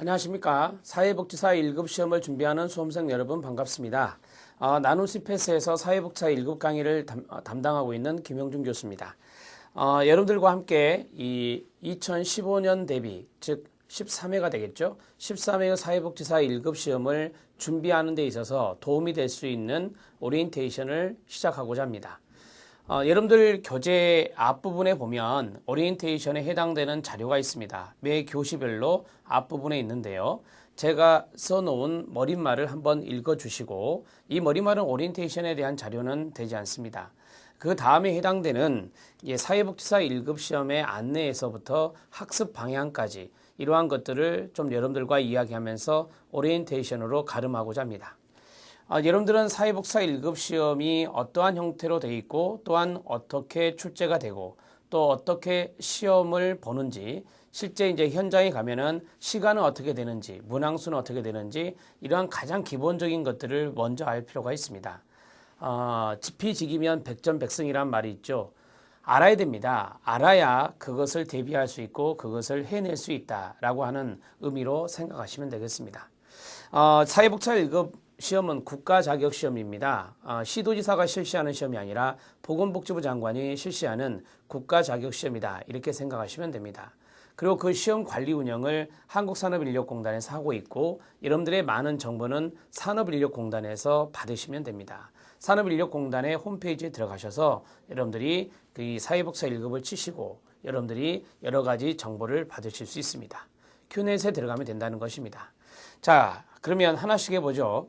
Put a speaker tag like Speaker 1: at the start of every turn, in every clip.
Speaker 1: 안녕하십니까. 사회복지사 1급 시험을 준비하는 수험생 여러분 반갑습니다. 나눔 CPS에서 사회복지사 1급 강의를 담당하고 있는 김영준 교수입니다. 여러분들과 함께 이 2015년 대비, 즉 13회가 되겠죠. 13회 사회복지사 1급 시험을 준비하는 데 있어서 도움이 될 수 있는 오리엔테이션을 시작하고자 합니다. 여러분들 교재 앞부분에 보면 오리엔테이션에 해당되는 자료가 있습니다. 매 교시별로 앞부분에 있는데요. 제가 써놓은 머릿말을 한번 읽어주시고, 이 머릿말은 오리엔테이션에 대한 자료는 되지 않습니다. 그 다음에 해당되는 사회복지사 1급 시험의 안내에서부터 학습 방향까지 이러한 것들을 좀 여러분들과 이야기하면서 오리엔테이션으로 가름하고자 합니다. 여러분들은 사회복지사 1급 시험이 어떠한 형태로 되어 있고, 또한 어떻게 출제가 되고, 또 어떻게 시험을 보는지, 실제 이제 현장에 가면은 시간은 어떻게 되는지, 문항수는 어떻게 되는지, 이러한 가장 기본적인 것들을 먼저 알 필요가 있습니다. 지피지기면 백전백승이란 말이 있죠. 알아야 됩니다. 알아야 그것을 대비할 수 있고 그것을 해낼 수 있다라고 하는 의미로 생각하시면 되겠습니다. 사회복지사 1급 시험은 국가자격시험입니다. 시도지사가 실시하는 시험이 아니라 보건복지부 장관이 실시하는 국가자격시험이다. 이렇게 생각하시면 됩니다. 그리고 그 시험 관리 운영을 한국산업인력공단에서 하고 있고, 여러분들의 많은 정보는 산업인력공단에서 받으시면 됩니다. 산업인력공단의 홈페이지에 들어가셔서 여러분들이 그 사회복지사 1급을 치시고 여러분들이 여러 가지 정보를 받으실 수 있습니다. 큐넷에 들어가면 된다는 것입니다. 자, 그러면 하나씩 해보죠.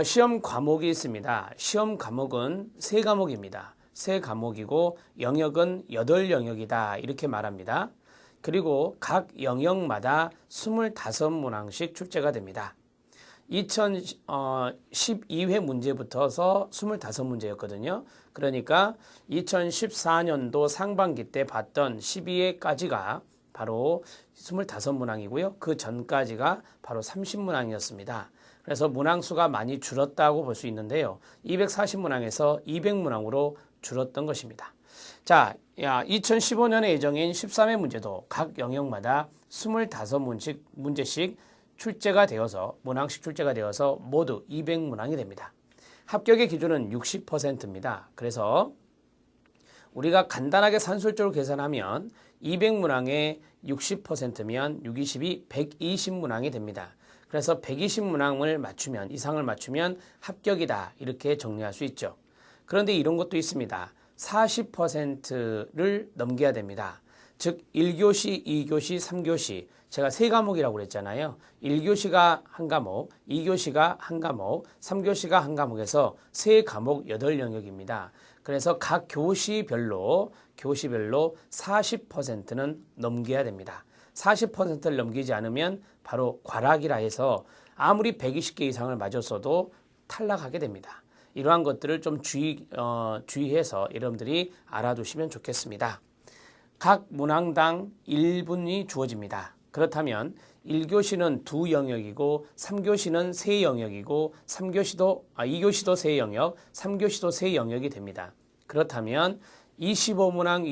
Speaker 1: 시험 과목이 있습니다. 시험 과목은 3과목입니다. 3과목이고 영역은 8영역이다. 이렇게 말합니다. 그리고 각 영역마다 25문항씩 출제가 됩니다. 2012회 문제부터서 25문제였거든요. 그러니까 2014년도 상반기 때 봤던 12회까지가 바로 25문항이고요. 그 전까지가 바로 30문항이었습니다. 그래서 문항수가 많이 줄었다고 볼 수 있는데요. 240문항에서 200문항으로 줄었던 것입니다. 자, 2015년에 예정인 13회 문제도 각 영역마다 25문제씩 출제가 되어서, 문항씩 출제가 되어서 모두 200문항이 됩니다. 합격의 기준은 60%입니다. 그래서 우리가 간단하게 산술적으로 계산하면 200문항에 60%면 620이 120문항이 됩니다. 그래서 120문항을 맞추면, 이상을 맞추면 합격이다. 이렇게 정리할 수 있죠. 그런데 이런 것도 있습니다. 40%를 넘겨야 됩니다. 즉 1교시, 2교시, 3교시, 제가 3과목이라고 그랬잖아요. 1교시가 한 과목, 2교시가 한 과목, 3교시가 한 과목에서 3과목 8영역입니다. 그래서 각 교시별로 40%는 넘겨야 됩니다. 40%를 넘기지 않으면 바로 과락이라 해서 아무리 120개 이상을 맞았어도 탈락하게 됩니다. 이러한 것들을 좀 주의해서 여러분들이 알아두시면 좋겠습니다. 각 문항당 1분이 주어집니다. 그렇다면 1교시는 2영역이고 3교시는 3영역이고 2교시도 3영역, 3교시도 3영역이 됩니다. 그렇다면 25문항,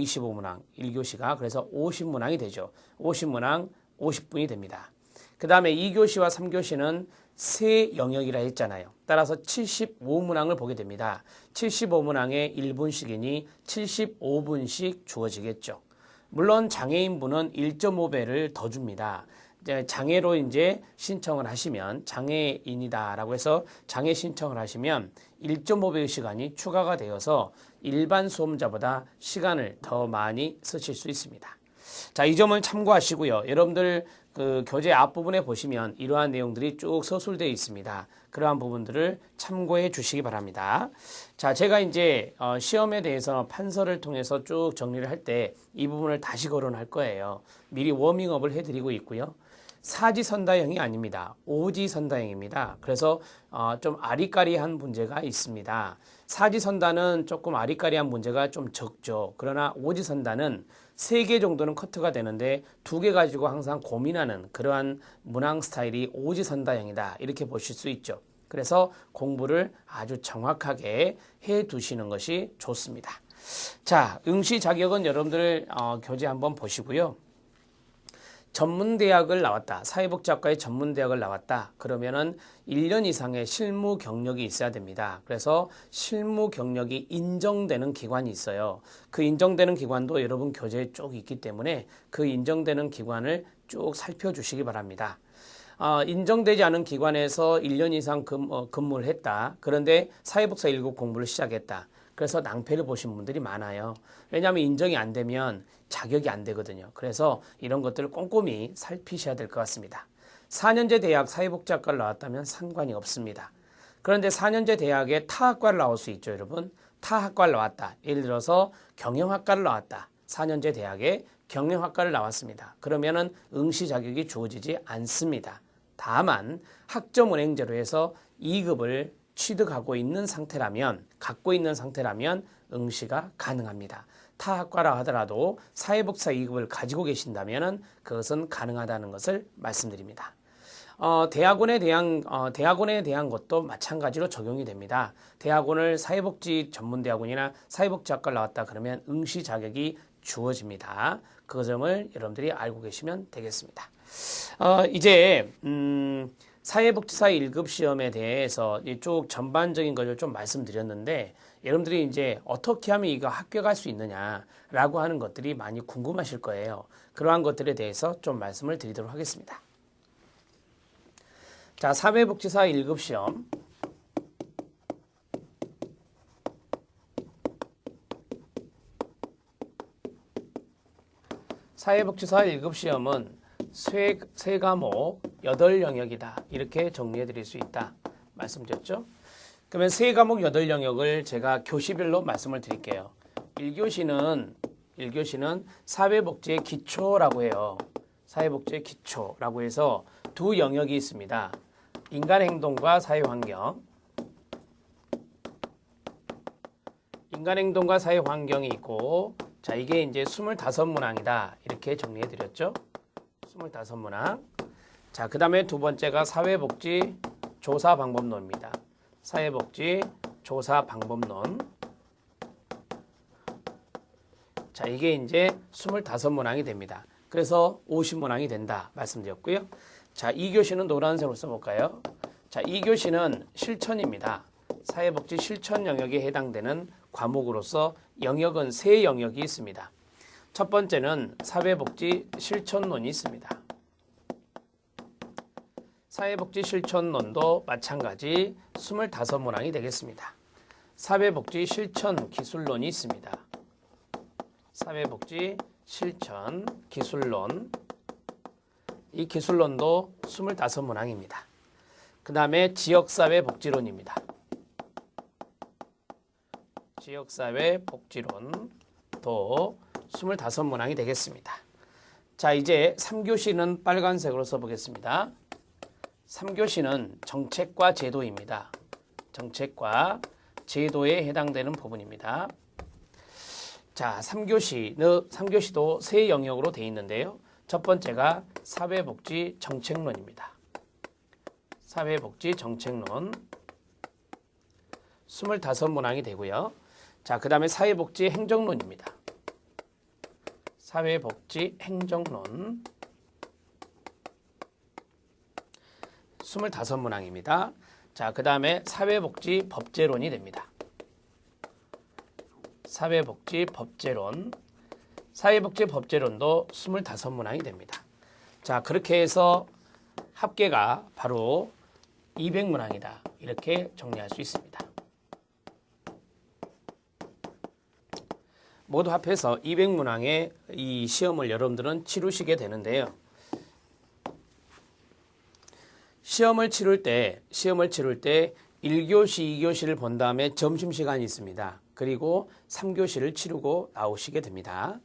Speaker 1: 1교시가 그래서 50문항이 되죠. 50문항, 50분이 됩니다. 그 다음에 2교시와 3교시는 3영역이라 했잖아요. 따라서 75문항을 보게 됩니다. 75문항에 1분씩이니 75분씩 주어지겠죠. 물론 장애인분은 1.5배를 더 줍니다. 장애로 이제 신청을 하시면, 장애인이다라고 해서 장애 신청을 하시면 1.5배의 시간이 추가가 되어서 일반 수험자보다 시간을 더 많이 쓰실 수 있습니다. 자, 이 점을 참고하시고요. 여러분들 그 교재 앞부분에 보시면 이러한 내용들이 쭉 서술되어 있습니다. 그러한 부분들을 참고해 주시기 바랍니다. 자, 제가 이제 시험에 대해서 판서를 통해서 쭉 정리를 할 때 이 부분을 다시 거론할 거예요. 미리 워밍업을 해드리고 있고요. 사지선다형이 아닙니다. 오지선다형입니다. 그래서 좀 아리까리한 문제가 있습니다. 사지선다는 조금 아리까리한 문제가 좀 적죠. 그러나 오지선다는 3개 정도는 커트가 되는데 2개 가지고 항상 고민하는 그러한 문항 스타일이 오지선다형이다. 이렇게 보실 수 있죠. 그래서 공부를 아주 정확하게 해 두시는 것이 좋습니다. 자, 응시 자격은 여러분들 교재 한번 보시고요. 전문대학을 나왔다. 사회복지학과의 전문대학을 나왔다. 그러면은 1년 이상의 실무 경력이 있어야 됩니다. 그래서 실무 경력이 인정되는 기관이 있어요. 그 인정되는 기관도 여러분 교재에 쭉 있기 때문에 그 인정되는 기관을 쭉 살펴주시기 바랍니다. 인정되지 않은 기관에서 1년 이상 근무를 했다. 그런데 사회복사 1급 공부를 시작했다. 그래서 낭패를 보신 분들이 많아요. 왜냐하면 인정이 안 되면 자격이 안 되거든요. 그래서 이런 것들을 꼼꼼히 살피셔야 될 것 같습니다. 4년제 대학 사회복지학과를 나왔다면 상관이 없습니다. 그런데 4년제 대학에 타학과를 나올 수 있죠, 여러분. 타학과를 나왔다. 예를 들어서 경영학과를 나왔다. 4년제 대학에 경영학과를 나왔습니다. 그러면은 응시 자격이 주어지지 않습니다. 다만 학점은행제로 해서 2급을 취득하고 있는 상태라면, 갖고 있는 상태라면 응시가 가능합니다. 타학과라 하더라도 사회복사 2급을 가지고 계신다면 그것은 가능하다는 것을 말씀드립니다. 대학원에 대한 것도 마찬가지로 적용이 됩니다. 대학원을 사회복지 전문대학원이나 사회복지학과를 나왔다 그러면 응시 자격이 주어집니다. 그 점을 여러분들이 알고 계시면 되겠습니다. 이제 사회복지사 1급 시험에 대해서 쭉 전반적인 것을 좀 말씀드렸는데 여러분들이 이제 어떻게 하면 이거 합격할 수 있느냐라고 하는 것들이 많이 궁금하실 거예요. 그러한 것들에 대해서 좀 말씀을 드리도록 하겠습니다. 자, 사회복지사 1급 시험. 사회복지사 1급 시험은 세 과목 8영역이다. 이렇게 정리해 드릴 수 있다. 말씀드렸죠? 그러면 세 과목 8영역을 제가 교시별로 말씀을 드릴게요. 1교시는 사회복지의 기초라고 해요. 사회복지의 기초라고 해서 두 영역이 있습니다. 인간행동과 사회환경. 인간행동과 사회환경이 있고, 자, 이게 이제 25문항이다. 이렇게 정리해 드렸죠. 25문항. 자, 그 다음에 두 번째가 사회복지 조사방법론입니다. 사회복지 조사방법론. 자, 이게 이제 25문항이 됩니다. 그래서 50문항이 된다. 말씀드렸고요. 자, 2교시는 노란색으로 써볼까요? 자, 2교시는 실천입니다. 사회복지 실천 영역에 해당되는 과목으로서 영역은 세 영역이 있습니다. 첫 번째는 사회복지 실천론이 있습니다. 사회복지 실천론도 마찬가지 25문항이 되겠습니다. 사회복지 실천 기술론이 있습니다. 사회복지 실천 기술론. 이 기술론도 25문항입니다. 그 다음에 지역사회 복지론입니다. 지역사회 복지론도 25문항이 되겠습니다. 자, 이제 3교시는 빨간색으로 써보겠습니다. 3교시는 정책과 제도입니다. 정책과 제도에 해당되는 부분입니다. 자, 3교시도 세 영역으로 되어 있는데요. 첫 번째가 사회복지 정책론입니다. 사회복지 정책론 25문항이 되고요. 자, 그 다음에 사회복지 행정론입니다. 사회복지 행정론 25문항입니다. 자, 그 다음에 사회복지 법제론이 됩니다. 사회복지 법제론. 사회복지 법제론도 25문항이 됩니다. 자, 그렇게 해서 합계가 바로 200문항이다. 이렇게 정리할 수 있습니다. 모두 합해서 200문항의 이 시험을 여러분들은 치르시게 되는데요. 시험을 치를 때 1교시, 2교시를 본 다음에 점심시간이 있습니다. 그리고 3교시를 치르고 나오시게 됩니다.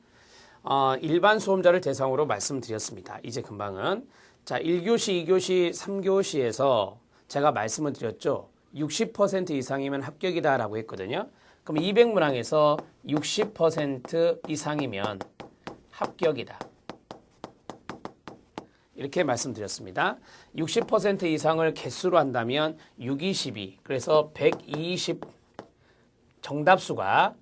Speaker 1: 일반 수험자를 대상으로 말씀드렸습니다. 이제 금방은. 자, 1교시, 2교시, 3교시에서 제가 말씀을 드렸죠. 60% 이상이면 합격이다라고 했거든요. 그럼 200문항에서 60% 이상이면 합격이다. 이렇게 말씀드렸습니다. 60% 이상을 개수로 한다면 6, 22. 그래서 120 정답수가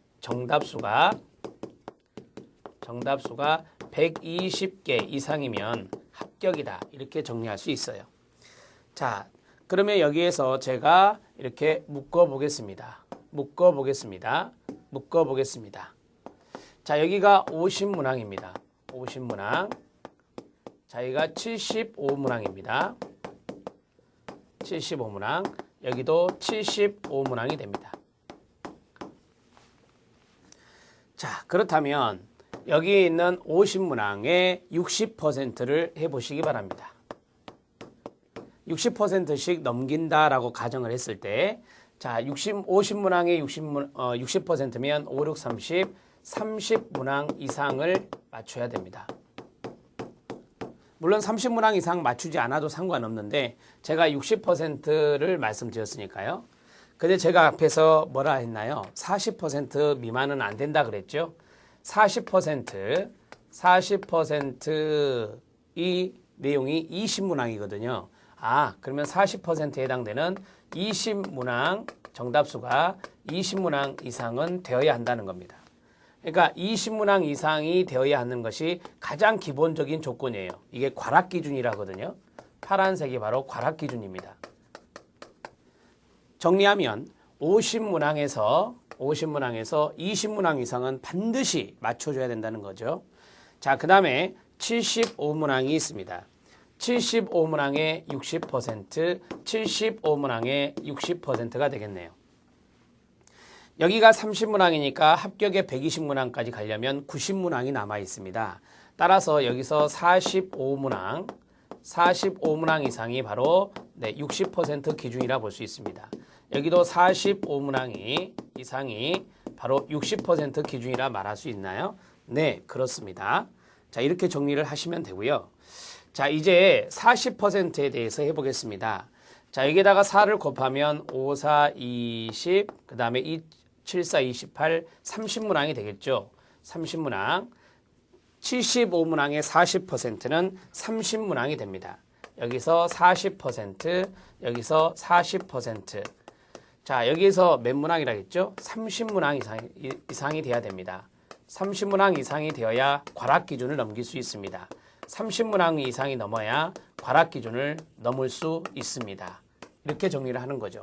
Speaker 1: 120개 이상이면 합격이다. 이렇게 정리할 수 있어요. 자, 그러면 여기에서 제가 이렇게 묶어보겠습니다. 자, 여기가 50문항입니다. 50문항. 자, 여기가 75문항입니다. 75문항. 여기도 75문항이 됩니다. 자, 그렇다면 여기 있는 50문항의 60%를 해보시기 바랍니다. 60%씩 넘긴다라고 가정을 했을 때, 자, 50문항의 60%면 5, 6, 30문항 이상을 맞춰야 됩니다. 물론 30문항 이상 맞추지 않아도 상관없는데 제가 60%를 말씀드렸으니까요. 근데 제가 앞에서 뭐라 했나요? 40% 미만은 안 된다 그랬죠? 40% 이 내용이 20문항이거든요. 아, 그러면 40%에 해당되는 20문항 정답수가 20문항 이상은 되어야 한다는 겁니다. 그러니까 20문항 이상이 되어야 하는 것이 가장 기본적인 조건이에요. 이게 괄합기준이라거든요. 파란색이 바로 괄합기준입니다. 정리하면 50문항에서 20문항 이상은 반드시 맞춰줘야 된다는 거죠. 자, 그 다음에 75문항이 있습니다. 75문항의 60%, 75문항의 60%가 되겠네요. 여기가 30문항이니까 합격에 120문항까지 가려면 90문항이 남아 있습니다. 따라서 여기서 45문항 이상이 바로 60% 기준이라 볼 수 있습니다. 여기도 45문항 이상이 바로 60% 기준이라 말할 수 있나요? 네, 그렇습니다. 자, 이렇게 정리를 하시면 되고요. 자, 이제 40%에 대해서 해보겠습니다. 자, 여기다가 4를 곱하면 5, 4, 20, 그 다음에 7, 4, 28, 30문항이 되겠죠. 30문항. 75문항의 40%는 30문항이 됩니다. 여기서 40%, 여기서 40%. 자, 여기서 몇 문항이라 했죠? 30문항 이상이 돼야 됩니다. 30문항 이상이 되어야 괄합기준을 넘길 수 있습니다. 30문항 이상이 넘어야 괄합기준을 넘을 수 있습니다. 이렇게 정리를 하는 거죠.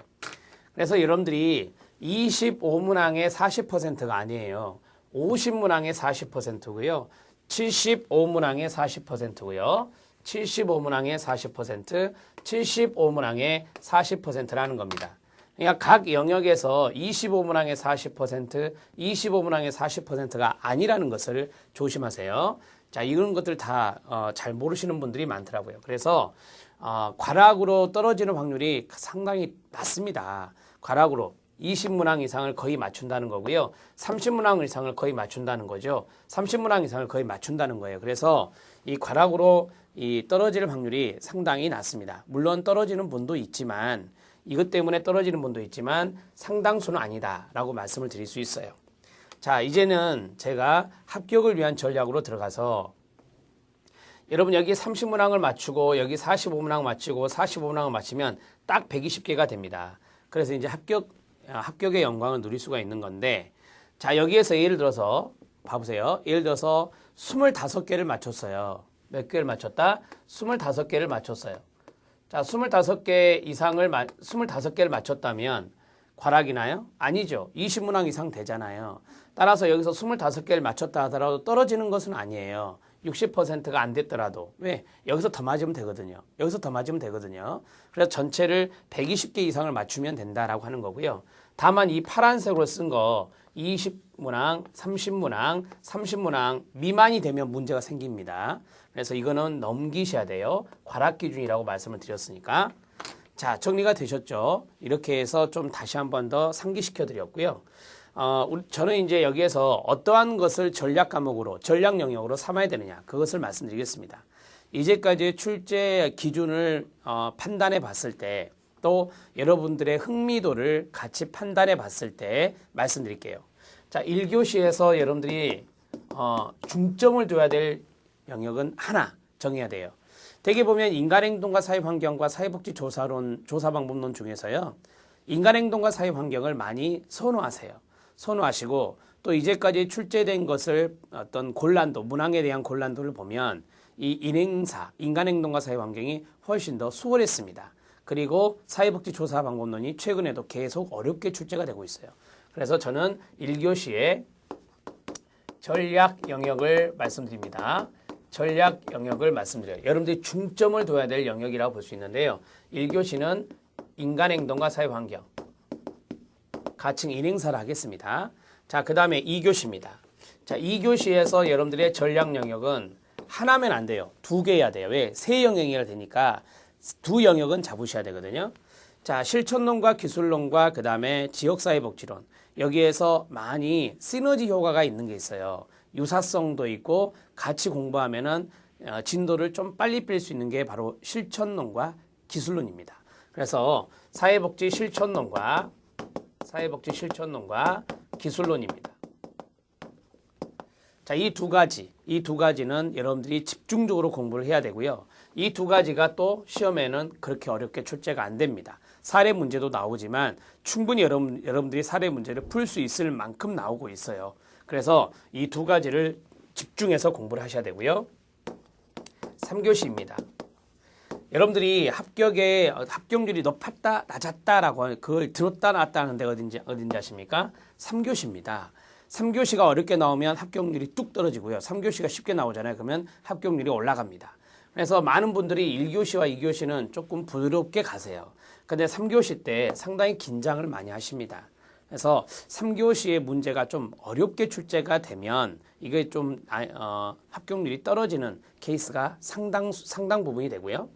Speaker 1: 그래서 여러분들이 25문항의 40%가 아니에요. 50문항의 40%고요. 75문항의 40%고요. 75문항의 40%, 75문항의 40%라는 겁니다. 그러니까 각 영역에서 25문항의 40%, 25문항의 40%가 아니라는 것을 조심하세요. 자, 이런 것들 다 잘 모르시는 분들이 많더라고요. 그래서 괄학으로 떨어지는 확률이 상당히 낮습니다. 괄학으로 20문항 이상을 거의 맞춘다는 거고요. 30문항 이상을 거의 맞춘다는 거죠. 30문항 이상을 거의 맞춘다는 거예요. 그래서 이 괄학으로 이 떨어질 확률이 상당히 낮습니다. 물론 떨어지는 분도 있지만 이것 때문에 떨어지는 분도 있지만 상당수는 아니다라고 말씀을 드릴 수 있어요. 자, 이제는 제가 합격을 위한 전략으로 들어가서 여러분 여기 30문항을 맞추고 여기 45문항 맞추고 45문항을 맞추면 딱 120개가 됩니다. 그래서 이제 합격의 영광을 누릴 수가 있는 건데, 자, 여기에서 예를 들어서 봐보세요. 예를 들어서 25개를 맞췄어요. 몇 개를 맞췄다? 25개를 맞췄어요. 자, 25개를 맞췄다면 괄학이나요? 아니죠. 20문항 이상 되잖아요. 따라서 여기서 25개를 맞췄다 하더라도 떨어지는 것은 아니에요. 60%가 안 됐더라도. 왜? 여기서 더 맞으면 되거든요. 여기서 더 맞으면 되거든요. 그래서 전체를 120개 이상을 맞추면 된다라고 하는 거고요. 다만 이 파란색으로 쓴 거 20문항, 30문항 미만이 되면 문제가 생깁니다. 그래서 이거는 넘기셔야 돼요. 괄학기준이라고 말씀을 드렸으니까. 자, 정리가 되셨죠? 이렇게 해서 좀 다시 한 번 더 상기시켜 드렸고요. 저는 이제 여기에서 어떠한 것을 전략 과목으로, 전략 영역으로 삼아야 되느냐, 그것을 말씀드리겠습니다. 이제까지 출제 기준을 판단해 봤을 때, 또 여러분들의 흥미도를 같이 판단해 봤을 때 말씀드릴게요. 자, 1교시에서 여러분들이 중점을 둬야 될 영역은 하나 정해야 돼요. 대개 보면 인간행동과 사회환경과 사회복지 조사방법론 중에서요, 인간행동과 사회환경을 많이 선호하세요. 선호하시고 또 이제까지 출제된 것을 어떤 문항에 대한 곤란도를 보면 이 인행사, 인간행동과 사회환경이 훨씬 더 수월했습니다. 그리고 사회복지조사 방법론이 최근에도 계속 어렵게 출제가 되고 있어요. 그래서 저는 1교시에 전략 영역을 말씀드립니다. 전략 영역을 말씀드려요. 여러분들이 중점을 둬야 될 영역이라고 볼 수 있는데요. 1교시는 인간행동과 사회환경, 가칭 인행사를 하겠습니다. 자, 그 다음에 2교시입니다. 자, 2교시에서 여러분들의 전략 영역은 하나면 안 돼요. 2개 해야 돼요. 왜? 세 영역이라 되니까 두 영역은 잡으셔야 되거든요. 자, 실천론과 기술론과 그 다음에 지역사회복지론. 여기에서 많이 시너지 효과가 있는 게 있어요. 유사성도 있고 같이 공부하면은 진도를 좀 빨리 뺄 수 있는 게 바로 실천론과 기술론입니다. 그래서 사회복지 실천론과 기술론입니다. 자, 이 두 가지는 여러분들이 집중적으로 공부를 해야 되고요. 이 두 가지가 또 시험에는 그렇게 어렵게 출제가 안 됩니다. 사례 문제도 나오지만 충분히 여러분들이 사례 문제를 풀 수 있을 만큼 나오고 있어요. 그래서 이 두 가지를 집중해서 공부를 하셔야 되고요. 3교시입니다. 여러분들이 합격률이 높았다, 낮았다라고 그걸 들었다 놨다 하는 데가 어딘지 아십니까? 3교시입니다. 3교시가 어렵게 나오면 합격률이 뚝 떨어지고요. 3교시가 쉽게 나오잖아요. 그러면 합격률이 올라갑니다. 그래서 많은 분들이 1교시와 2교시는 조금 부드럽게 가세요. 근데 3교시 때 상당히 긴장을 많이 하십니다. 그래서 3교시의 문제가 좀 어렵게 출제가 되면 이게 좀 합격률이 떨어지는 케이스가 상당 부분이 되고요.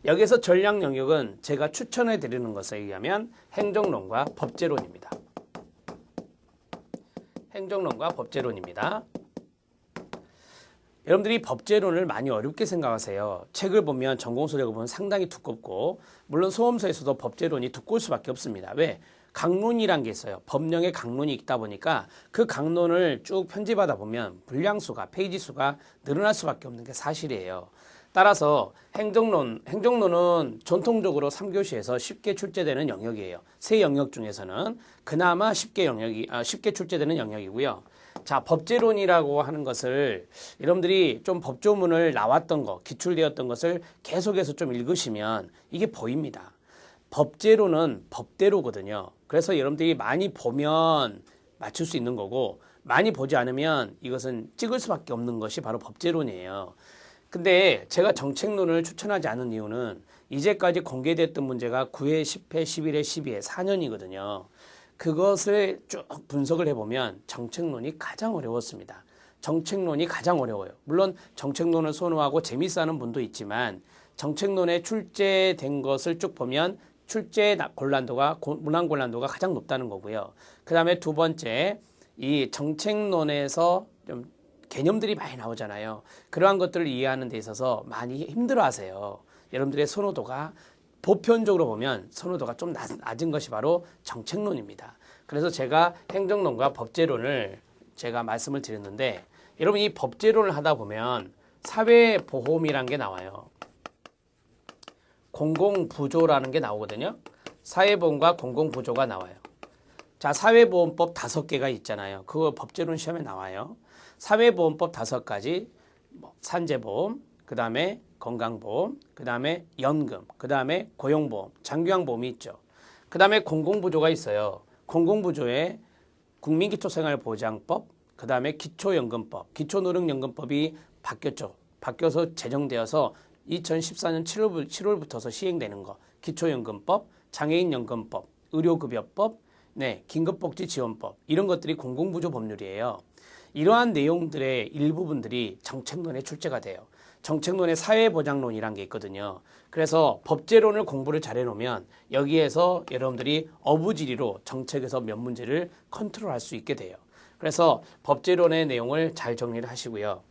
Speaker 1: 여기서 전략 영역은 제가 추천해 드리는 것에 의하면 행정론과 법제론입니다. 행정론과 법제론입니다. 여러분들이 법제론을 많이 어렵게 생각하세요. 책을 보면 전공서적을 보면 상당히 두껍고 물론 소험서에서도 법제론이 두꺼울 수밖에 없습니다. 왜? 강론이란 게 있어요. 법령의 강론이 있다 보니까 그 강론을 쭉 편집하다 보면 분량수가 페이지 수가 늘어날 수밖에 없는 게 사실이에요. 따라서 행정론은 전통적으로 3교시에서 쉽게 출제되는 영역이에요. 세 영역 중에서는 그나마 쉽게 출제되는 영역이고요. 자, 법제론이라고 하는 것을 여러분들이 좀 법조문을 나왔던 거, 기출되었던 것을 계속해서 좀 읽으시면 이게 보입니다. 법제론은 법대로거든요. 그래서 여러분들이 많이 보면 맞출 수 있는 거고 많이 보지 않으면 이것은 찍을 수밖에 없는 것이 바로 법제론이에요. 근데 제가 정책론을 추천하지 않은 이유는 이제까지 공개됐던 문제가 9회, 10회, 11회, 12회, 4년이거든요. 그것을 쭉 분석을 해보면 정책론이 가장 어려웠습니다. 정책론이 가장 어려워요. 물론 정책론을 선호하고 재밌어 하는 분도 있지만 정책론에 출제된 것을 쭉 보면 출제 곤란도가, 문항 곤란도가 가장 높다는 거고요. 그 다음에 두 번째, 이 정책론에서 좀 개념들이 많이 나오잖아요. 그러한 것들을 이해하는 데 있어서 많이 힘들어 하세요. 여러분들의 선호도가 보편적으로 보면 선호도가 좀 낮은 것이 바로 정책론입니다. 그래서 제가 행정론과 법제론을 제가 말씀을 드렸는데 여러분 이 법제론을 하다 보면 사회보험이라는 게 나와요. 공공부조라는 게 나오거든요. 사회보험과 공공부조가 나와요. 자, 사회보험법 5개가 있잖아요. 그거 법제론 시험에 나와요. 사회보험법 5가지, 산재보험, 그 다음에 건강보험, 그 다음에 연금, 그 다음에 고용보험, 장기화보험이 있죠. 그 다음에 공공부조가 있어요. 공공부조에 국민기초생활보장법, 그 다음에 기초연금법, 기초노령연금법이 바뀌었죠. 바뀌어서 제정되어서 2014년 7월부터서 시행되는 거, 기초연금법, 장애인연금법, 의료급여법, 긴급복지지원법 이런 것들이 공공부조 법률이에요. 이러한 내용들의 일부분들이 정책론에 출제가 돼요. 정책론의 사회보장론이란 게 있거든요. 그래서 법제론을 공부를 잘 해놓으면 여기에서 여러분들이 어부지리로 정책에서 몇 문제를 컨트롤할 수 있게 돼요. 그래서 법제론의 내용을 잘 정리를 하시고요.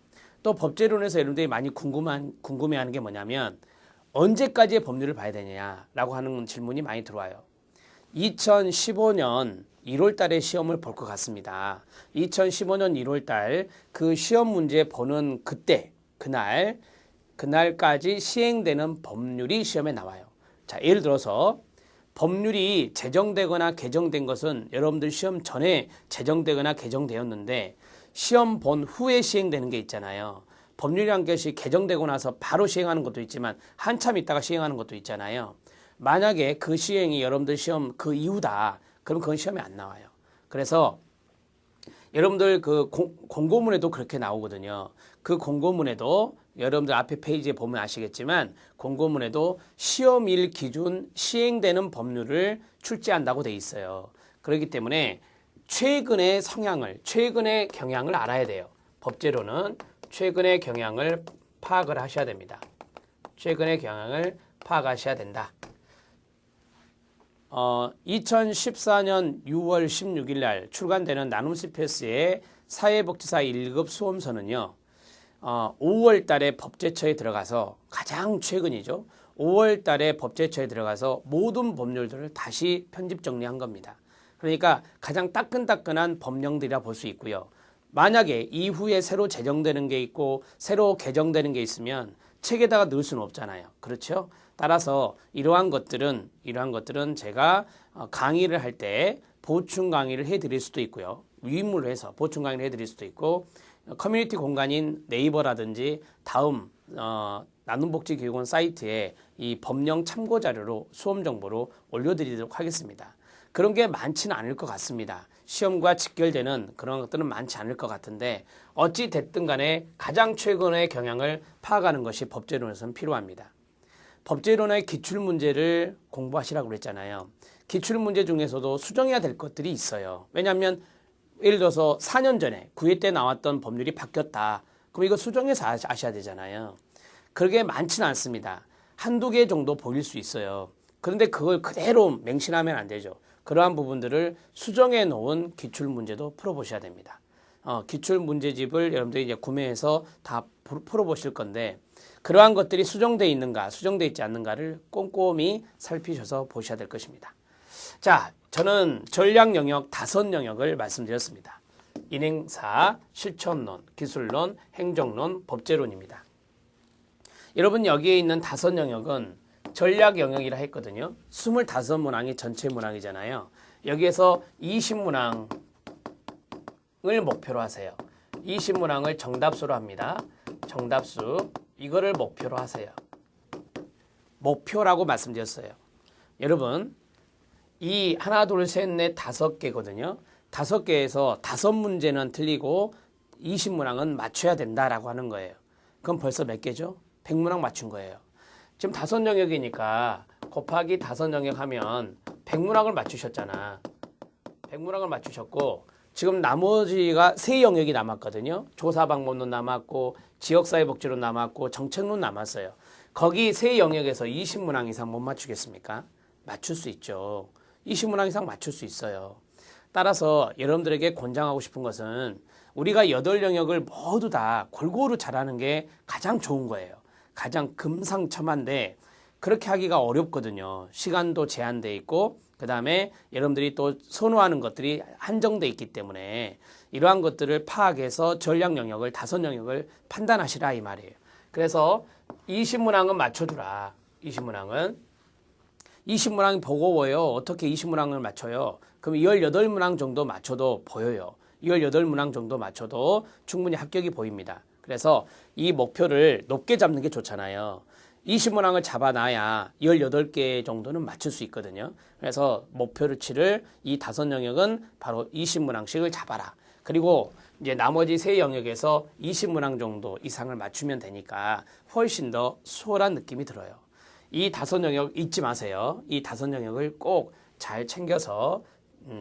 Speaker 1: 또 법제론에서 여러분들이 많이 궁금해하는 게 뭐냐면 언제까지의 법률을 봐야 되냐라고 하는 질문이 많이 들어와요. 2015년 1월 달에 시험을 볼 것 같습니다. 2015년 1월 달 그 시험 문제 보는 그날까지 시행되는 법률이 시험에 나와요. 자, 예를 들어서 법률이 제정되거나 개정된 것은 여러분들 시험 전에 제정되거나 개정되었는데 시험 본 후에 시행되는 게 있잖아요. 법률이란 것이 개정되고 나서 바로 시행하는 것도 있지만 한참 있다가 시행하는 것도 있잖아요. 만약에 그 시행이 여러분들 시험 그 이후다. 그럼 그건 시험에 안 나와요. 그래서 여러분들 그 공고문에도 그렇게 나오거든요. 그 공고문에도 여러분들 앞에 페이지에 보면 아시겠지만 공고문에도 시험일 기준 시행되는 법률을 출제한다고 돼 있어요. 그렇기 때문에 최근의 성향을, 최근의 경향을 알아야 돼요. 법제로는 최근의 경향을 파악을 하셔야 됩니다. 최근의 경향을 파악하셔야 된다. 2014년 6월 16일 날 출간되는 나눔 CPS의 사회복지사 1급 수험서는요. 5월 달에 법제처에 들어가서 가장 최근이죠. 5월 달에 법제처에 들어가서 모든 법률들을 다시 편집 정리한 겁니다. 그러니까 가장 따끈따끈한 법령들이라 볼 수 있고요. 만약에 이후에 새로 제정되는 게 있고 새로 개정되는 게 있으면 책에다가 넣을 수는 없잖아요. 그렇죠? 따라서 이러한 것들은 제가 강의를 할 때 보충 강의를 해드릴 수도 있고요. 위임물로 해서 보충 강의를 해드릴 수도 있고 커뮤니티 공간인 네이버라든지 다음 나눔복지교육원 사이트에 이 법령 참고 자료로 수험 정보로 올려드리도록 하겠습니다. 그런 게 많지는 않을 것 같습니다. 시험과 직결되는 그런 것들은 많지 않을 것 같은데 어찌 됐든 간에 가장 최근의 경향을 파악하는 것이 법제론에서는 필요합니다. 법제론의 기출문제를 공부하시라고 그랬잖아요. 기출문제 중에서도 수정해야 될 것들이 있어요. 왜냐하면 예를 들어서 4년 전에 9회 때 나왔던 법률이 바뀌었다. 그럼 이거 수정해서 아셔야 되잖아요. 그게 많지는 않습니다. 한두 개 정도 보일 수 있어요. 그런데 그걸 그대로 맹신하면 안 되죠. 그러한 부분들을 수정해 놓은 기출문제도 풀어보셔야 됩니다. 기출문제집을 여러분들이 이제 구매해서 다 풀어보실 건데 그러한 것들이 수정되어 있는가, 수정되어 있지 않는가를 꼼꼼히 살피셔서 보셔야 될 것입니다. 자, 저는 전략 영역 5영역을 말씀드렸습니다. 인행사, 실천론, 기술론, 행정론, 법제론입니다. 여러분 여기에 있는 5영역은 전략 영역이라 했거든요. 25문항이 전체 문항이잖아요. 여기에서 20문항을 목표로 하세요. 20문항을 정답수로 합니다. 정답수 이거를 목표로 하세요. 목표라고 말씀드렸어요. 여러분 이 하나 둘 셋 넷 5개거든요. 5개에서 5문제는 틀리고 20문항은 맞춰야 된다라고 하는 거예요. 그럼 벌써 몇 개죠? 100문항 맞춘 거예요. 지금 5영역이니까 곱하기 5영역 하면 100문항을 맞추셨잖아. 100문항을 맞추셨고 지금 나머지가 3영역이 남았거든요. 조사방법론 남았고 지역사회복지론 남았고 정책론 남았어요. 거기 3영역에서 20문항 이상 못 맞추겠습니까? 맞출 수 있죠. 20문항 이상 맞출 수 있어요. 따라서 여러분들에게 권장하고 싶은 것은 우리가 8영역을 모두 다 골고루 잘하는 게 가장 좋은 거예요. 가장 금상첨화인데 그렇게 하기가 어렵거든요. 시간도 제한돼 있고 그 다음에 여러분들이 또 선호하는 것들이 한정돼 있기 때문에 이러한 것들을 파악해서 전략 영역을 5영역을 판단하시라 이 말이에요. 그래서 20문항은 맞춰주라. 20문항이 버거워요. 어떻게 20문항을 맞춰요? 그럼 18문항 정도 맞춰도 보여요. 18문항 정도 맞춰도 충분히 합격이 보입니다. 그래서 이 목표를 높게 잡는 게 좋잖아요. 20문항을 잡아놔야 18개 정도는 맞출 수 있거든요. 그래서 목표를 치를 이 5영역은 바로 20문항씩을 잡아라. 그리고 이제 나머지 3영역에서 20문항 정도 이상을 맞추면 되니까 훨씬 더 수월한 느낌이 들어요. 이 5영역 잊지 마세요. 이 5영역을 꼭 잘 챙겨서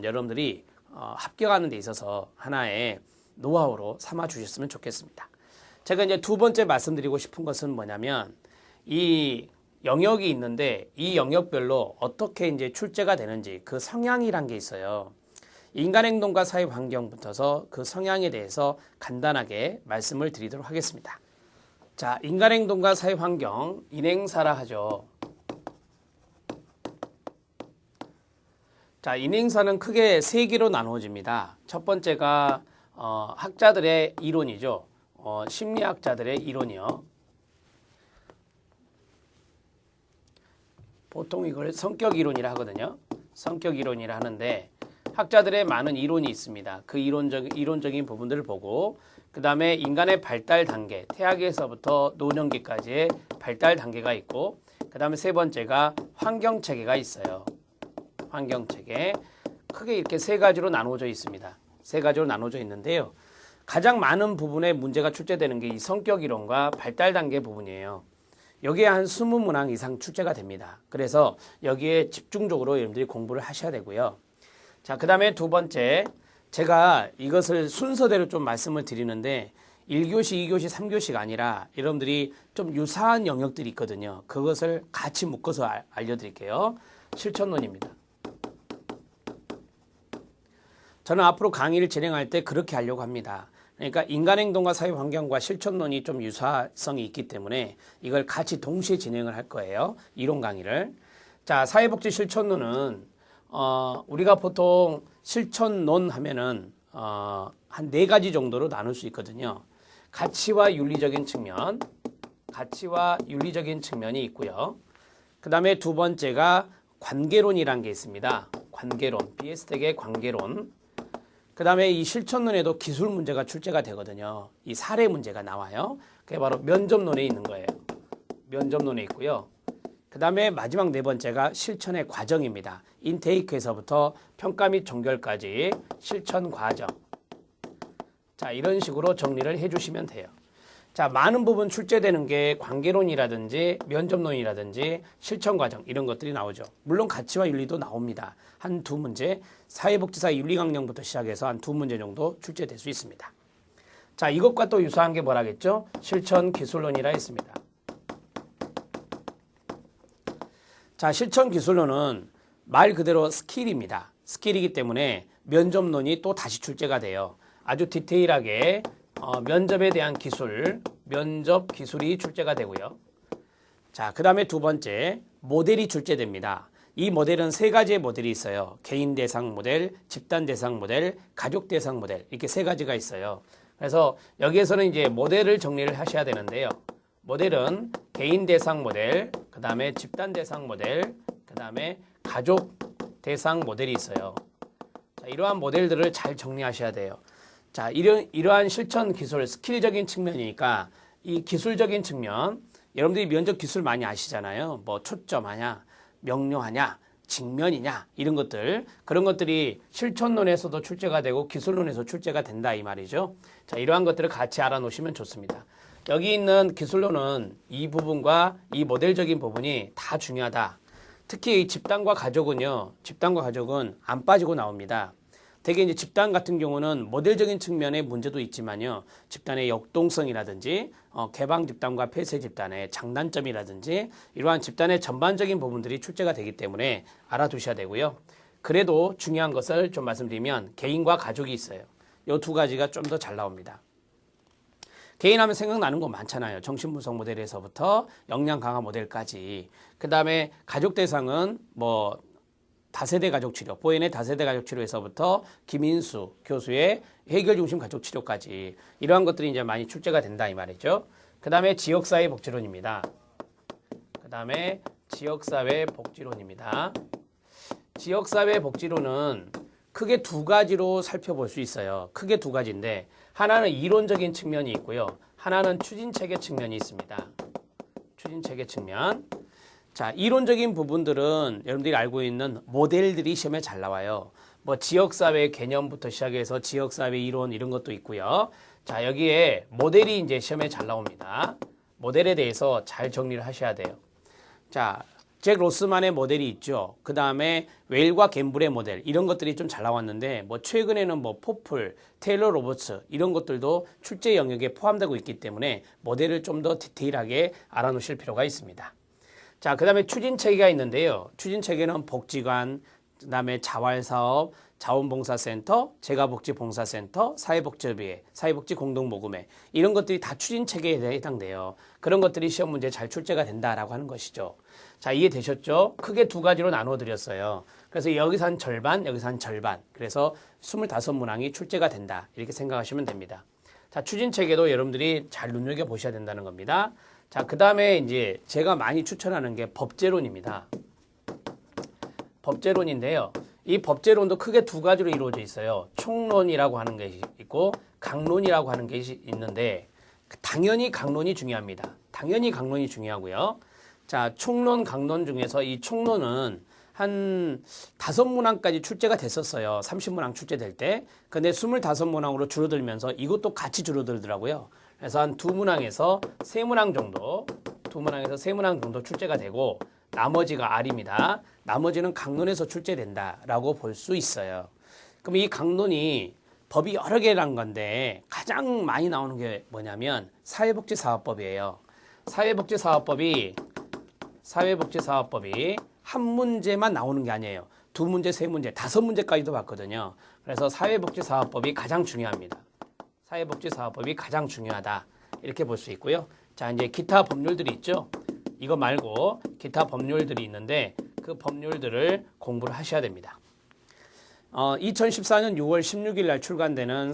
Speaker 1: 여러분들이 합격하는 데 있어서 하나의 노하우로 삼아 주셨으면 좋겠습니다. 제가 이제 두 번째 말씀드리고 싶은 것은 뭐냐면 이 영역이 있는데 이 영역별로 어떻게 이제 출제가 되는지 그 성향이란 게 있어요. 인간행동과 사회환경부터서 그 성향에 대해서 간단하게 말씀을 드리도록 하겠습니다. 자, 인간행동과 사회환경, 인행사라 하죠. 자, 인행사는 크게 3개로 나누어집니다. 첫 번째가 학자들의 이론이죠. 심리학자들의 이론이요. 보통 이걸 성격 이론이라 하거든요. 성격 이론이라 하는데 학자들의 많은 이론이 있습니다. 그 이론적인 부분들을 보고 그 다음에 인간의 발달 단계, 태아기에서부터 노년기까지의 발달 단계가 있고 그 다음에 세 번째가 환경체계가 있어요. 환경체계. 크게 이렇게 세 가지로 나누어져 있습니다. 세 가지로 나누어져 있는데요. 가장 많은 부분에 문제가 출제되는 게 이 성격 이론과 발달 단계 부분이에요. 여기에 한 20문항 이상 출제가 됩니다. 그래서 여기에 집중적으로 여러분들이 공부를 하셔야 되고요. 자, 그 다음에 두 번째, 제가 이것을 순서대로 좀 말씀을 드리는데 1교시, 2교시, 3교시가 아니라 여러분들이 좀 유사한 영역들이 있거든요. 그것을 같이 묶어서 알려드릴게요. 실천론입니다. 저는 앞으로 강의를 진행할 때 그렇게 하려고 합니다. 그러니까 인간행동과 사회환경과 실천론이 좀 유사성이 있기 때문에 이걸 같이 동시에 진행을 할 거예요. 이론 강의를. 자, 사회복지 실천론은 우리가 보통 실천론 하면은 한 네 가지 정도로 나눌 수 있거든요. 가치와 윤리적인 측면, 가치와 윤리적인 측면이 있고요. 그 다음에 두 번째가 관계론이라는 게 있습니다. 관계론, 비에스텍의 관계론. 그 다음에 이 실천론에도 기술 문제가 출제가 되거든요. 이 사례 문제가 나와요. 그게 바로 면접론에 있는 거예요. 면접론에 있고요. 그 다음에 마지막 네 번째가 실천의 과정입니다. 인테이크에서부터 평가 및 종결까지 실천 과정. 자, 이런 식으로 정리를 해주시면 돼요. 자, 많은 부분 출제되는 게 관계론이라든지 면접론이라든지 실천 과정 이런 것들이 나오죠. 물론 가치와 윤리도 나옵니다. 한 두 문제, 사회복지사 윤리강령부터 시작해서 한 두 문제 정도 출제될 수 있습니다. 자, 이것과 또 유사한 게 뭐라겠죠? 실천 기술론이라 했습니다. 자, 실천 기술론은 말 그대로 스킬입니다. 스킬이기 때문에 면접론이 또 다시 출제가 돼요. 아주 디테일하게 면접에 대한 기술, 면접 기술이 출제가 되고요. 자, 그 다음에 두 번째, 모델이 출제됩니다. 이 모델은 세 가지의 모델이 있어요. 개인 대상 모델, 집단 대상 모델, 가족 대상 모델 이렇게 세 가지가 있어요. 그래서 여기에서는 이제 모델을 정리를 하셔야 되는데요. 모델은 개인 대상 모델, 그 다음에 집단 대상 모델, 그 다음에 가족 대상 모델이 있어요. 자, 이러한 모델들을 잘 정리하셔야 돼요. 자, 이러한 실천 기술, 스킬적인 측면이니까 이 기술적인 측면, 여러분들이 면접 기술 많이 아시잖아요. 뭐 초점하냐, 명료하냐, 직면이냐 이런 것들, 그런 것들이 실천론에서도 출제가 되고 기술론에서 출제가 된다 이 말이죠. 자, 이러한 것들을 같이 알아놓으시면 좋습니다. 여기 있는 기술론은 이 부분과 이 모델적인 부분이 다 중요하다. 특히 이 집단과 가족은요, 집단과 가족은 안 빠지고 나옵니다. 대개 이제 집단 같은 경우는 모델적인 측면의 문제도 있지만요. 집단의 역동성이라든지 개방 집단과 폐쇄 집단의 장단점이라든지 이러한 집단의 전반적인 부분들이 출제가 되기 때문에 알아두셔야 되고요. 그래도 중요한 것을 좀 말씀드리면 개인과 가족이 있어요. 이 두 가지가 좀 더 잘 나옵니다. 개인 하면 생각나는 거 많잖아요. 정신분석 모델에서부터 역량 강화 모델까지. 그 다음에 가족 대상은 뭐 다세대 가족 치료, 보엔의 다세대 가족 치료에서부터 김인수 교수의 해결 중심 가족 치료까지 이러한 것들이 이제 많이 출제가 된다 이 말이죠. 그 다음에 지역사회 복지론입니다. 그 다음에 지역사회 복지론입니다. 지역사회 복지론은 크게 두 가지로 살펴볼 수 있어요. 크게 두 가지인데 하나는 이론적인 측면이 있고요. 하나는 추진체계 측면이 있습니다. 추진체계 측면. 자, 이론적인 부분들은 여러분들이 알고 있는 모델들이 시험에 잘 나와요. 뭐 지역사회 개념부터 시작해서 지역사회 이론 이런 것도 있고요. 자, 여기에 모델이 이제 시험에 잘 나옵니다. 모델에 대해서 잘 정리를 하셔야 돼요. 자, 잭 로스만의 모델이 있죠. 그 다음에 웨일과 갬블의 모델 이런 것들이 좀 잘 나왔는데 뭐 최근에는 뭐 포플, 테일러 로버츠 이런 것들도 출제 영역에 포함되고 있기 때문에 모델을 좀 더 디테일하게 알아놓으실 필요가 있습니다. 자, 그 다음에 추진체계가 있는데요. 추진체계는 복지관, 그 다음에 자활사업, 자원봉사센터, 재가복지봉사센터, 사회복지협의회, 사회복지공동모금회 이런 것들이 다 추진체계에 해당돼요. 그런 것들이 시험 문제에 잘 출제가 된다라고 하는 것이죠. 자, 이해되셨죠? 크게 두 가지로 나눠 드렸어요. 그래서 여기서 한 절반, 여기서 한 절반. 그래서 25문항이 출제가 된다. 이렇게 생각하시면 됩니다. 자, 추진체계도 여러분들이 잘 눈여겨보셔야 된다는 겁니다. 자, 그 다음에 이제 제가 많이 추천하는 게 법제론입니다. 법제론인데요. 이 법제론도 크게 두 가지로 이루어져 있어요. 총론이라고 하는 게 있고 강론이라고 하는 게 있는데 당연히 강론이 중요합니다. 당연히 강론이 중요하고요. 자, 총론, 강론 중에서 이 총론은 한 5문항까지 출제가 됐었어요. 30문항 출제될 때. 근데 25문항으로 줄어들면서 이것도 같이 줄어들더라고요. 그래서 한 2문항에서 3문항 정도, 2문항에서 3문항 정도 출제가 되고 나머지가 R입니다. 나머지는 강론에서 출제된다라고 볼 수 있어요. 그럼 이 강론이 법이 여러 개란 건데 가장 많이 나오는 게 뭐냐면 사회복지사업법이에요. 사회복지사업법이 한 문제만 나오는 게 아니에요. 2문제, 3문제, 5문제까지도 봤거든요. 그래서 사회복지사업법이 가장 중요합니다. 사회복지사업법이 가장 중요하다. 이렇게 볼 수 있고요. 자, 이제 기타 법률들이 있죠. 이거 말고 기타 법률들이 있는데 그 법률들을 공부를 하셔야 됩니다. 2014년 6월 16일 날 출간되는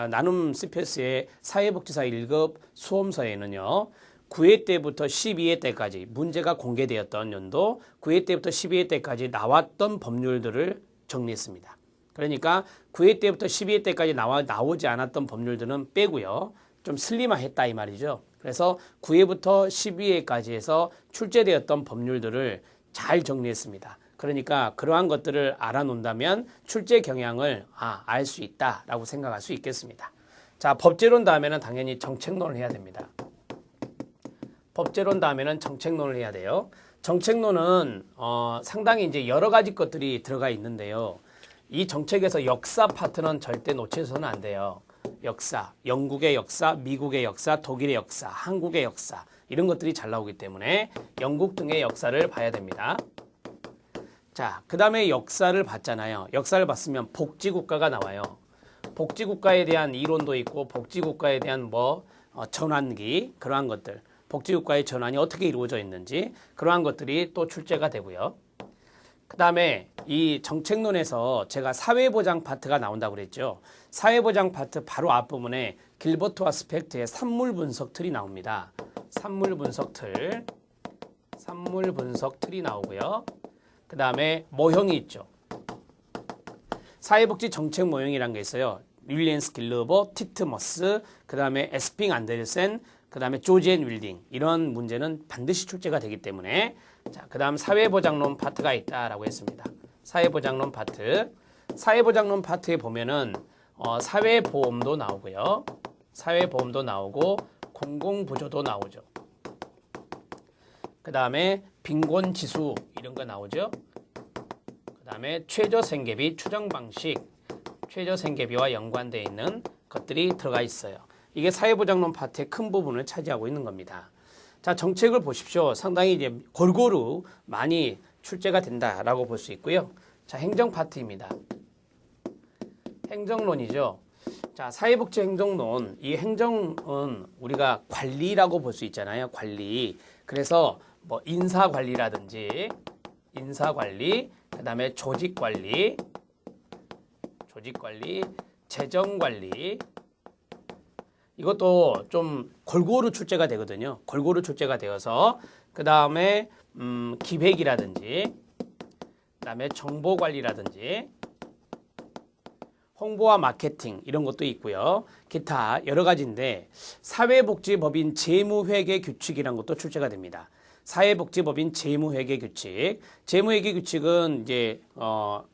Speaker 1: 나눔 CPS의 사회복지사 1급 수험서에는요. 9회 때부터 12회 때까지 문제가 공개되었던 연도 9회 때부터 12회 때까지 나왔던 법률들을 정리했습니다. 그러니까 9회 때부터 12회 때까지 나오지 않았던 법률들은 빼고요. 좀 슬림화했다 이 말이죠. 그래서 9회부터 12회까지 해서 출제되었던 법률들을 잘 정리했습니다. 그러니까 그러한 것들을 알아놓는다면 출제 경향을 알 수 있다라고 생각할 수 있겠습니다. 자, 법제론 다음에는 당연히 정책론을 해야 됩니다. 법제론 다음에는 정책론을 해야 돼요. 정책론은 상당히 이제 여러 가지 것들이 들어가 있는데요. 이 정책에서 역사 파트는 절대 놓쳐서는 안 돼요. 역사, 영국의 역사, 미국의 역사, 독일의 역사, 한국의 역사 이런 것들이 잘 나오기 때문에 영국 등의 역사를 봐야 됩니다. 자, 그 다음에 역사를 봤잖아요. 역사를 봤으면 복지국가가 나와요. 복지국가에 대한 이론도 있고 복지국가에 대한 전환기 그러한 것들 복지국가의 전환이 어떻게 이루어져 있는지 그러한 것들이 또 출제가 되고요. 그 다음에 이 정책론에서 제가 사회보장 파트가 나온다고 그랬죠. 사회보장 파트 바로 앞부분에 길버트와 스펙트의 산물 분석 틀이 나옵니다. 산물 분석 틀이 나오고요. 그 다음에 모형이 있죠. 사회복지 정책 모형이라는 게 있어요. 윌리엄스 길러버, 티트머스, 그 다음에 에스핑 안데르센, 그 다음에 조지앤 윌딩 이런 문제는 반드시 출제가 되기 때문에 자, 그 다음 사회보장론 파트가 있다라고 했습니다. 사회보장론 파트에 보면은 사회보험도 나오고요. 사회보험도 나오고 공공부조도 나오죠. 그 다음에 빈곤지수 이런 거 나오죠. 그 다음에 최저생계비 추정 방식, 최저생계비와 연관되어 있는 것들이 들어가 있어요. 이게 사회보장론 파트의 큰 부분을 차지하고 있는 겁니다. 자, 정책을 보십시오. 상당히 이제 골고루 많이 출제가 된다라고 볼 수 있고요. 자, 행정 파트입니다. 행정론이죠. 자, 사회복지 행정론. 이 행정은 우리가 관리라고 볼 수 있잖아요. 관리. 그래서 인사관리라든지 인사관리, 그다음에 조직관리, 재정관리 이것도 좀 골고루 출제가 되거든요. 골고루 출제가 되어서 그 다음에 기획이라든지 그 다음에 정보관리라든지 홍보와 마케팅 이런 것도 있고요. 기타 여러 가지인데 사회복지법인 재무회계 규칙이라는 것도 출제가 됩니다. 사회복지법인 재무회계 규칙. 재무회계 규칙은 이제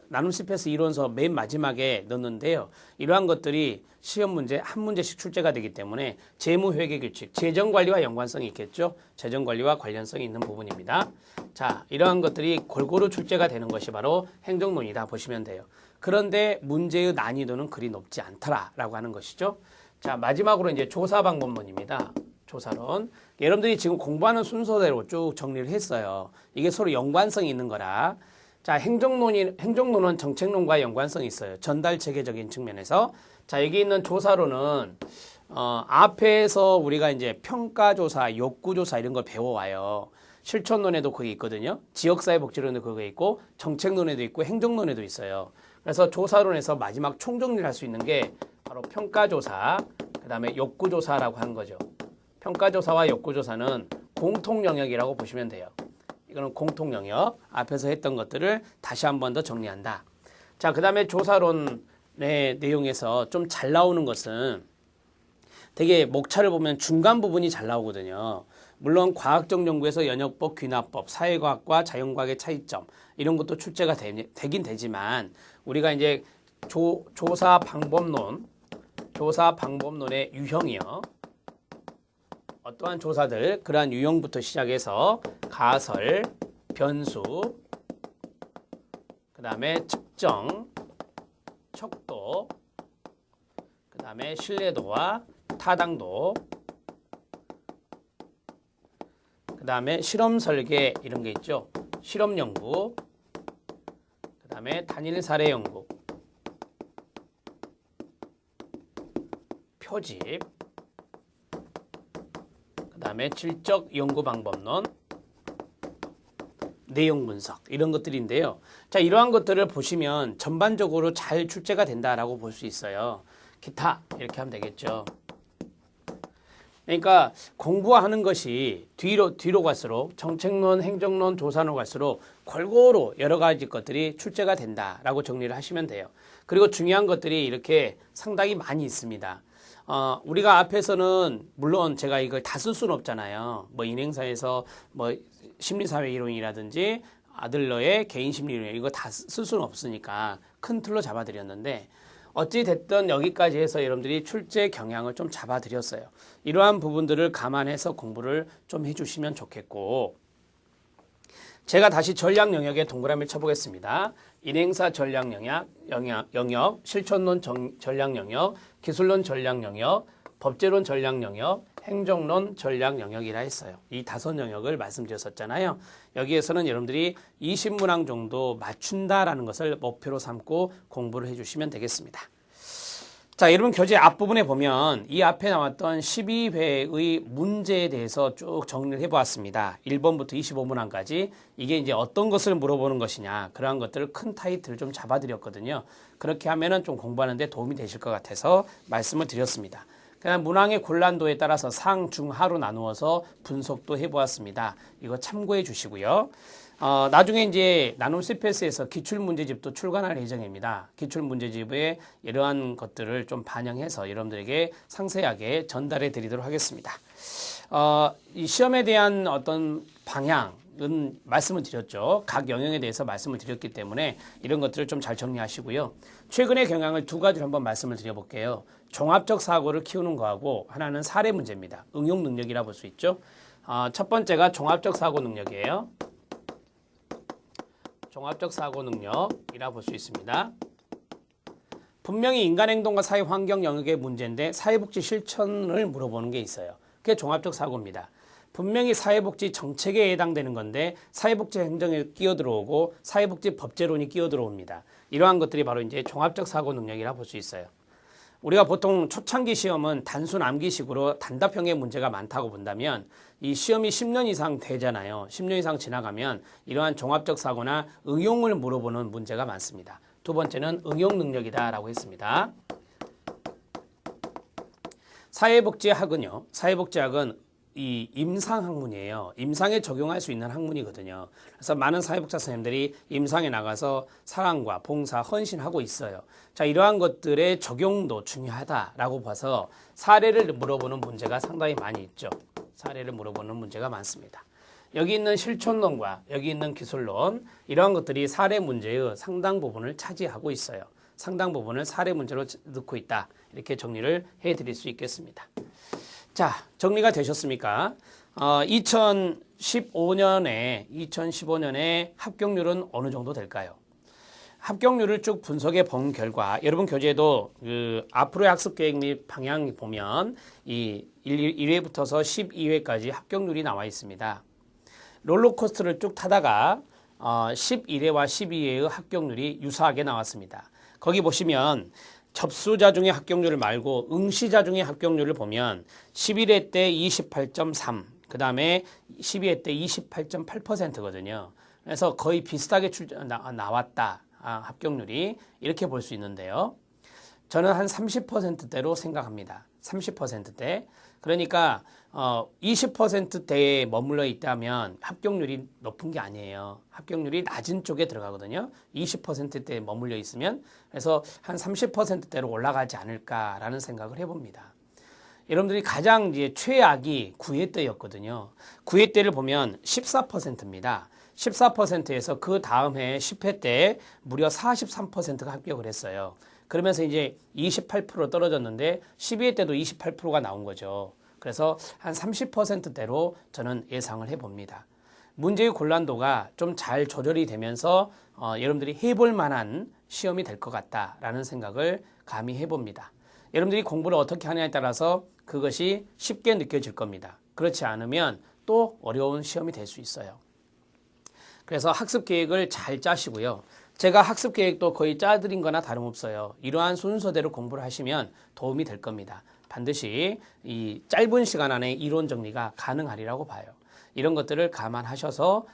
Speaker 1: 나눔 CPS 이론서 맨 마지막에 넣는데요. 이러한 것들이 시험 문제 한 문제씩 출제가 되기 때문에 재무회계 규칙, 재정관리와 연관성이 있겠죠. 재정관리와 관련성이 있는 부분입니다. 자, 이러한 것들이 골고루 출제가 되는 것이 바로 행정론이다 보시면 돼요. 그런데 문제의 난이도는 그리 높지 않더라라고 하는 것이죠. 자, 마지막으로 이제 조사 방법론입니다. 조사론. 여러분들이 지금 공부하는 순서대로 쭉 정리를 했어요. 이게 서로 연관성이 있는 거라. 자, 행정론은 정책론과 연관성이 있어요. 전달 체계적인 측면에서. 자, 여기 있는 조사론은 앞에서 우리가 이제 평가조사, 욕구조사 이런 걸 배워와요. 실천론에도 그게 있거든요. 지역사회복지론에도 그게 있고 정책론에도 있고 행정론에도 있어요. 그래서 조사론에서 마지막 총정리를 할 수 있는 게 바로 평가조사, 그 다음에 욕구조사라고 하는 거죠. 평가조사와 욕구조사는 공통 영역이라고 보시면 돼요. 이거는 공통 영역. 앞에서 했던 것들을 다시 한 번 더 정리한다. 자, 그 다음에 조사론의 내용에서 좀 잘 나오는 것은 되게 목차를 보면 중간 부분이 잘 나오거든요. 물론 과학적 연구에서 연역법, 귀납법, 사회과학과 자연과학의 차이점 이런 것도 출제가 되긴 되지만 우리가 이제 조사 방법론의 유형이요. 어떠한 조사들, 그러한 유형부터 시작해서 가설, 변수, 그 다음에 측정, 척도, 그 다음에 신뢰도와 타당도, 그 다음에 실험 설계 이런 게 있죠. 실험 연구, 그 다음에 단일 사례 연구, 표집, 그 다음에 질적 연구 방법론, 내용 분석 이런 것들인데요. 자, 이러한 것들을 보시면 전반적으로 잘 출제가 된다라고 볼 수 있어요. 기타 이렇게 하면 되겠죠. 그러니까 공부하는 것이 뒤로 갈수록 정책론, 행정론, 조사론 갈수록 골고루 여러 가지 것들이 출제가 된다라고 정리를 하시면 돼요. 그리고 중요한 것들이 이렇게 상당히 많이 있습니다. 우리가 앞에서는 물론 제가 이걸 다 쓸 수는 없잖아요. 뭐 인행사에서 뭐 심리사회 이론이라든지 아들러의 개인심리 이론 이거 다 쓸 수는 없으니까 큰 틀로 잡아드렸는데 어찌 됐든 여기까지 해서 여러분들이 출제 경향을 좀 잡아드렸어요. 이러한 부분들을 감안해서 공부를 좀 해주시면 좋겠고 제가 다시 전략 영역에 동그라미를 쳐보겠습니다. 인행사 전략 영역, 실천론 전략 영역, 기술론 전략 영역, 법제론 전략 영역, 행정론 전략 영역이라 했어요. 이 5 영역을 말씀드렸었잖아요. 여기에서는 여러분들이 20문항 정도 맞춘다라는 것을 목표로 삼고 공부를 해주시면 되겠습니다. 자, 여러분 교재 앞부분에 보면 이 앞에 나왔던 12회의 문제에 대해서 쭉 정리를 해보았습니다. 1번부터 25문항까지 이게 이제 어떤 것을 물어보는 것이냐 그러한 것들을 큰 타이틀을 좀 잡아드렸거든요. 그렇게 하면은 좀 공부하는 데 도움이 되실 것 같아서 말씀을 드렸습니다. 그냥 문항의 곤란도에 따라서 상, 중, 하로 나누어서 분석도 해보았습니다. 이거 참고해 주시고요. 나중에 이제 나눔 CPS에서 기출문제집도 출간할 예정입니다. 기출문제집에 이러한 것들을 좀 반영해서 여러분들에게 상세하게 전달해 드리도록 하겠습니다. 이 시험에 대한 어떤 방향은 말씀을 드렸죠. 각 영역에 대해서 말씀을 드렸기 때문에 이런 것들을 좀 잘 정리하시고요. 최근의 경향을 2가지로 한번 말씀을 드려볼게요. 종합적 사고를 키우는 거하고 하나는 사례 문제입니다. 응용 능력이라 볼 수 있죠. 첫 번째가 종합적 사고 능력이에요. 종합적 사고 능력이라 볼 수 있습니다. 분명히 인간행동과 사회환경 영역의 문제인데 사회복지 실천을 물어보는 게 있어요. 그게 종합적 사고입니다. 분명히 사회복지 정책에 해당되는 건데 사회복지 행정에 끼어들어오고 사회복지 법제론이 끼어들어옵니다. 이러한 것들이 바로 이제 종합적 사고 능력이라 볼 수 있어요. 우리가 보통 초창기 시험은 단순 암기식으로 단답형의 문제가 많다고 본다면 이 시험이 10년 이상 되잖아요. 10년 이상 지나가면 이러한 종합적 사고나 응용을 물어보는 문제가 많습니다. 2번째는 응용 능력이다라고 했습니다. 사회복지학은요. 사회복지학은 이 임상 학문이에요. 임상에 적용할 수 있는 학문이거든요. 그래서 많은 사회복지사 선생님들이 임상에 나가서 사랑과 봉사, 헌신하고 있어요. 자, 이러한 것들의 적용도 중요하다라고 봐서 사례를 물어보는 문제가 상당히 많이 있죠. 사례를 물어보는 문제가 많습니다. 여기 있는 실천론과 여기 있는 기술론 이러한 것들이 사례 문제의 상당 부분을 차지하고 있어요. 상당 부분을 사례 문제로 넣고 있다. 이렇게 정리를 해드릴 수 있겠습니다. 자, 정리가 되셨습니까? 2015년에 합격률은 어느 정도 될까요? 합격률을 쭉 분석해 본 결과 여러분 교재에도 앞으로의 학습 계획 및 방향 보면 이 1회부터서 12회까지 합격률이 나와 있습니다. 롤러코스터를 쭉 타다가 11회와 12회의 합격률이 유사하게 나왔습니다. 거기 보시면 접수자 중의 합격률을 말고 응시자 중의 합격률을 보면 11회 때 28.3, 그 다음에 12회 때 28.8%거든요. 그래서 거의 비슷하게 나왔다. 합격률이 이렇게 볼 수 있는데요. 저는 한 30%대로 생각합니다. 30%대. 그러니까 20%대에 머물러 있다면 합격률이 높은 게 아니에요. 합격률이 낮은 쪽에 들어가거든요. 20%대에 머물러 있으면. 그래서 한 30%대로 올라가지 않을까라는 생각을 해봅니다. 여러분들이 가장 이제 최악이 9회 때였거든요. 9회 때를 보면 14%입니다. 14%에서 그 다음 해 10회 때 무려 43%가 합격을 했어요. 그러면서 이제 28% 떨어졌는데 12회 때도 28%가 나온 거죠. 그래서 한 30%대로 저는 예상을 해봅니다. 문제의 곤란도가 좀 잘 조절이 되면서 여러분들이 해볼 만한 시험이 될 것 같다라는 생각을 감히 해봅니다. 여러분들이 공부를 어떻게 하느냐에 따라서 그것이 쉽게 느껴질 겁니다. 그렇지 않으면 또 어려운 시험이 될 수 있어요. 그래서 학습 계획을 잘 짜시고요. 제가 학습 계획도 거의 짜드린 거나 다름없어요. 이러한 순서대로 공부를 하시면 도움이 될 겁니다. 반드시 이 짧은 시간 안에 이론 정리가 가능하리라고 봐요. 이런 것들을 감안하셔서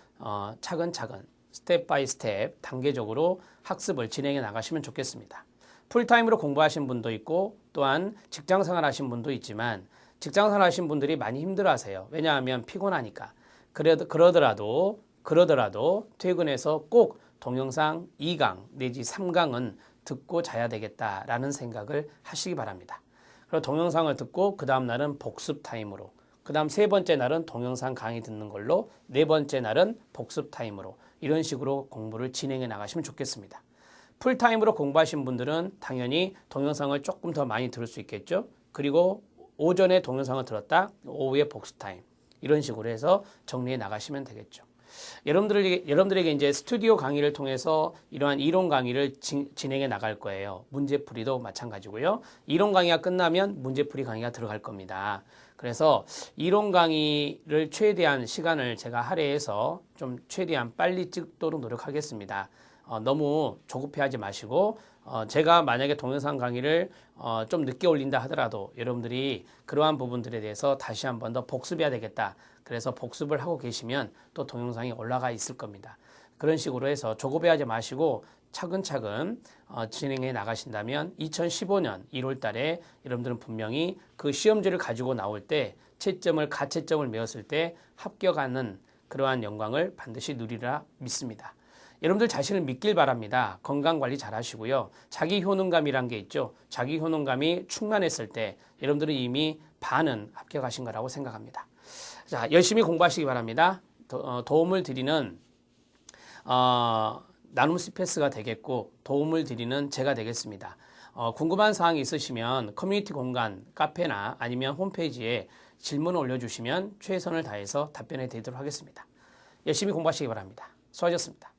Speaker 1: 차근차근 스텝 바이 스텝 단계적으로 학습을 진행해 나가시면 좋겠습니다. 풀타임으로 공부하신 분도 있고 또한 직장생활 하신 분도 있지만 직장생활 하신 분들이 많이 힘들어하세요. 왜냐하면 피곤하니까. 그러더라도 퇴근해서 꼭 동영상 2강 내지 3강은 듣고 자야 되겠다라는 생각을 하시기 바랍니다. 그리고 동영상을 듣고 그 다음 날은 복습 타임으로, 그 다음 세 번째 날은 동영상 강의 듣는 걸로, 네 번째 날은 복습 타임으로 이런 식으로 공부를 진행해 나가시면 좋겠습니다. 풀타임으로 공부하신 분들은 당연히 동영상을 조금 더 많이 들을 수 있겠죠. 그리고 오전에 동영상을 들었다, 오후에 복습 타임 이런 식으로 해서 정리해 나가시면 되겠죠. 여러분들에게 이제 스튜디오 강의를 통해서 이러한 이론 강의를 진행해 나갈 거예요. 문제풀이도 마찬가지고요. 이론 강의가 끝나면 문제풀이 강의가 들어갈 겁니다. 그래서 이론 강의를 최대한 시간을 제가 할애해서 좀 최대한 빨리 찍도록 노력하겠습니다. 너무 조급해하지 마시고 제가 만약에 동영상 강의를 좀 늦게 올린다 하더라도 여러분들이 그러한 부분들에 대해서 다시 한 번 더 복습해야 되겠다. 그래서 복습을 하고 계시면 또 동영상이 올라가 있을 겁니다. 그런 식으로 해서 조급해하지 마시고 차근차근 진행해 나가신다면 2015년 1월 달에 여러분들은 분명히 그 시험지를 가지고 나올 때 가채점을 메웠을 때 합격하는 그러한 영광을 반드시 누리라 믿습니다. 여러분들 자신을 믿길 바랍니다. 건강관리 잘 하시고요. 자기 효능감이란 게 있죠. 자기 효능감이 충만했을 때 여러분들은 이미 반은 합격하신 거라고 생각합니다. 자, 열심히 공부하시기 바랍니다. 도움을 드리는 나눔 스페이스가 되겠고 도움을 드리는 제가 되겠습니다. 궁금한 사항이 있으시면 커뮤니티 공간, 카페나 아니면 홈페이지에 질문을 올려주시면 최선을 다해서 답변해 드리도록 하겠습니다. 열심히 공부하시기 바랍니다. 수고하셨습니다.